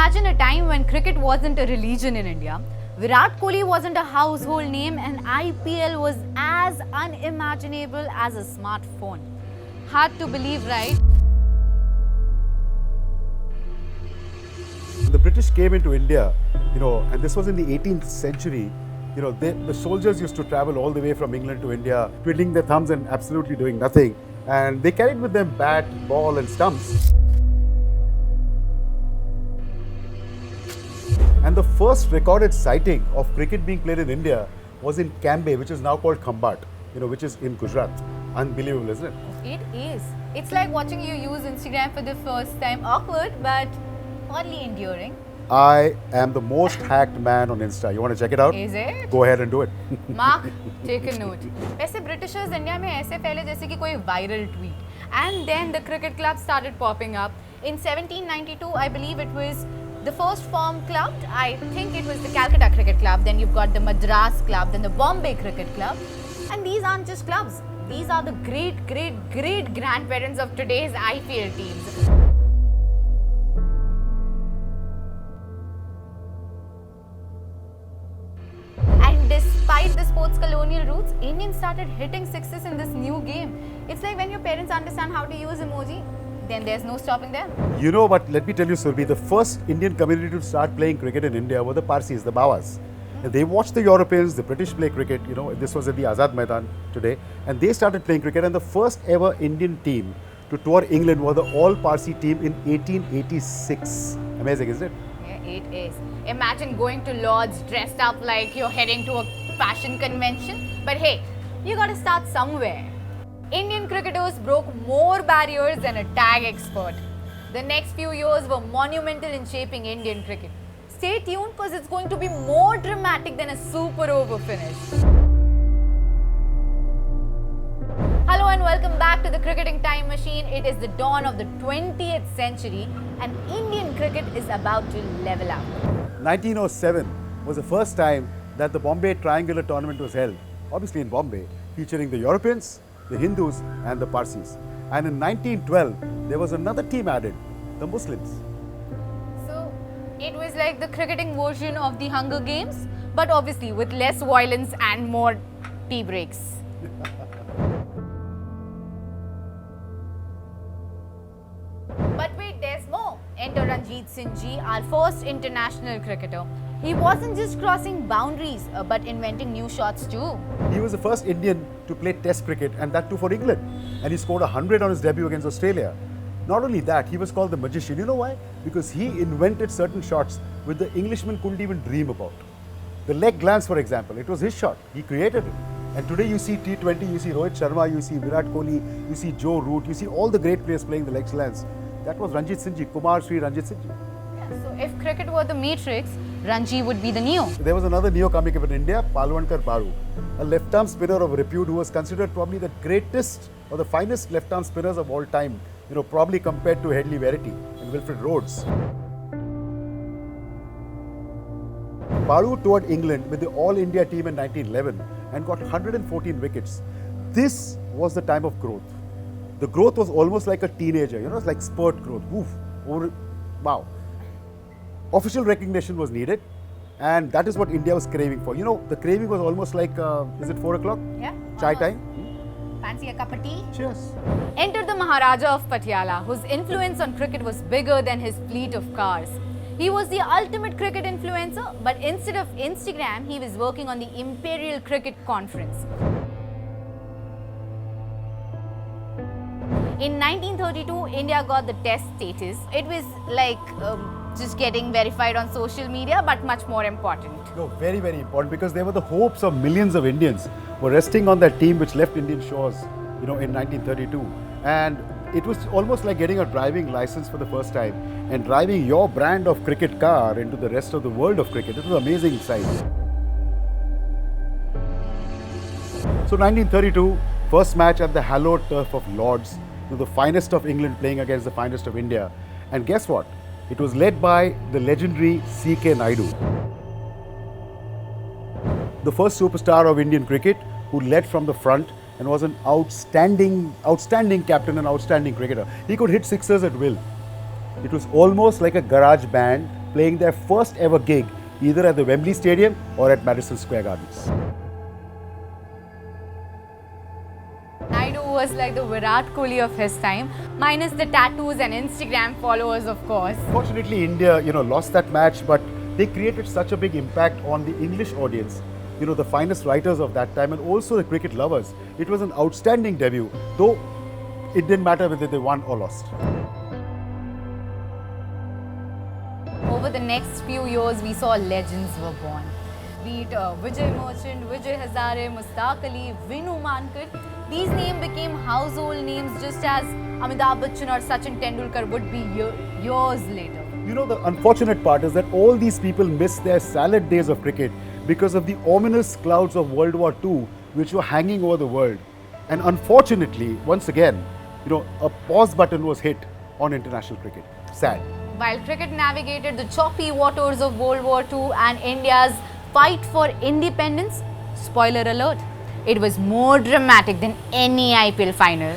Imagine a time when cricket wasn't a religion in India. Virat Kohli wasn't a household name and IPL was as unimaginable as a smartphone. Hard to believe, right? The British came into India, and this was in the 18th century. The soldiers used to travel all the way from England to India, twiddling their thumbs and absolutely doing nothing. And they carried with them bat, ball, and stumps. And the first recorded sighting of cricket being played in India was in Cambay, which is now called Khambat, which is in Gujarat. Unbelievable, isn't it? It is. It's like watching you use Instagram for the first time. Awkward, but oddly enduring. I am the most hacked man on Insta. You want to check it out? Is it? Go ahead and do it. Mark, take a note. वैसे Britishers India में ऐसे फैले जैसे कि कोई viral tweet. And then the cricket club started popping up. In 1792, I believe it was the first formed club. I think it was the Calcutta Cricket Club. Then you've got the Madras Club, then the Bombay Cricket Club. And these aren't just clubs. These are the great grandparents of today's IPL teams. Despite the sport's colonial roots, Indians started hitting sixes in this new game. It's like when your parents understand how to use emoji, then there's no stopping them. But let me tell you, Surbi, the first Indian community to start playing cricket in India were the Parsis, the Bawas. And they watched the Europeans, the British play cricket, this was at the Azad Maidan today, and they started playing cricket. And the first ever Indian team to tour England was the All Parsi team in 1886. Amazing, isn't it? It is. Imagine going to Lord's dressed up like you're heading to a fashion convention. But hey, you gotta start somewhere. Indian cricketers broke more barriers than a tag expert. The next few years were monumental in shaping Indian cricket. Stay tuned because it's going to be more dramatic than a super over finish. Hello and welcome back to the Cricketing Time Machine. It is the dawn of the 20th century and Indian cricket is about to level up. 1907 was the first time that the Bombay Triangular Tournament was held, obviously in Bombay, featuring the Europeans, the Hindus and the Parsis. And in 1912, there was another team added, the Muslims. So, it was like the cricketing version of the Hunger Games, but obviously with less violence and more tea breaks. But wait, there's more. Enter Ranjit Singh Ji, our first international cricketer. He wasn't just crossing boundaries, but inventing new shots too. He was the first Indian to play Test cricket, and that too for England. And he scored 100 on his debut against Australia. Not only that, he was called the magician. You know why? Because he invented certain shots which the Englishmen couldn't even dream about. The leg glance, for example, it was his shot. He created it. And today you see T20, you see Rohit Sharma, you see Virat Kohli, you see Joe Root, you see all the great players playing the leg glance. That was Ranjit Singh Ji, Kumar Sri Ranjit Singh Ji. Yeah, so if cricket were the Matrix, Ranji would be the Neo. There was another Neo coming up in India, Palwankar Baru, a left-arm spinner of repute who was considered probably the greatest or the finest left-arm spinners of all time, probably compared to Headley Verity and Wilfred Rhodes. Baru toured England with the All India team in 1911 and got 114 wickets. This was the time of growth. The growth was almost like a teenager, it's like spurt growth. Wow. Official recognition was needed, and that is what India was craving for. The craving was almost like, is it 4 o'clock? Yeah. Chai time? Fancy a cup of tea? Cheers. Enter the Maharaja of Patiala, whose influence on cricket was bigger than his fleet of cars. He was the ultimate cricket influencer, but instead of Instagram, he was working on the Imperial Cricket Conference. In 1932, India got the Test status. It was like just getting verified on social media, but much more important. No, very, very important, because they were the hopes of millions of Indians were resting on that team which left Indian shores, in 1932. And it was almost like getting a driving license for the first time and driving your brand of cricket car into the rest of the world of cricket. It was an amazing sight. So 1932, first match at the hallowed turf of Lord's, the finest of England playing against the finest of India. And guess what? It was led by the legendary C.K. Naidu, the first superstar of Indian cricket who led from the front and was an outstanding captain and outstanding cricketer. He could hit sixers at will. It was almost like a garage band playing their first ever gig either at the Wembley Stadium or at Madison Square Gardens. Naidu was like the Virat Kohli of his time, minus the tattoos and Instagram followers, of course. Fortunately, India, lost that match, but they created such a big impact on the English audience, the finest writers of that time and also the cricket lovers. It was an outstanding debut, though it didn't matter whether they won or lost. Over the next few years, we saw legends were born. Be it Vijay Merchant, Vijay Hazare, Mustaq Ali, Vinu Mankar. These names became household names just as Amitabh Bachchan or Sachin Tendulkar would be years later. The unfortunate part is that all these people missed their salad days of cricket because of the ominous clouds of World War II which were hanging over the world. And unfortunately, once again, a pause button was hit on international cricket. Sad. While cricket navigated the choppy waters of World War II and India's fight for independence, spoiler alert, it was more dramatic than any IPL final.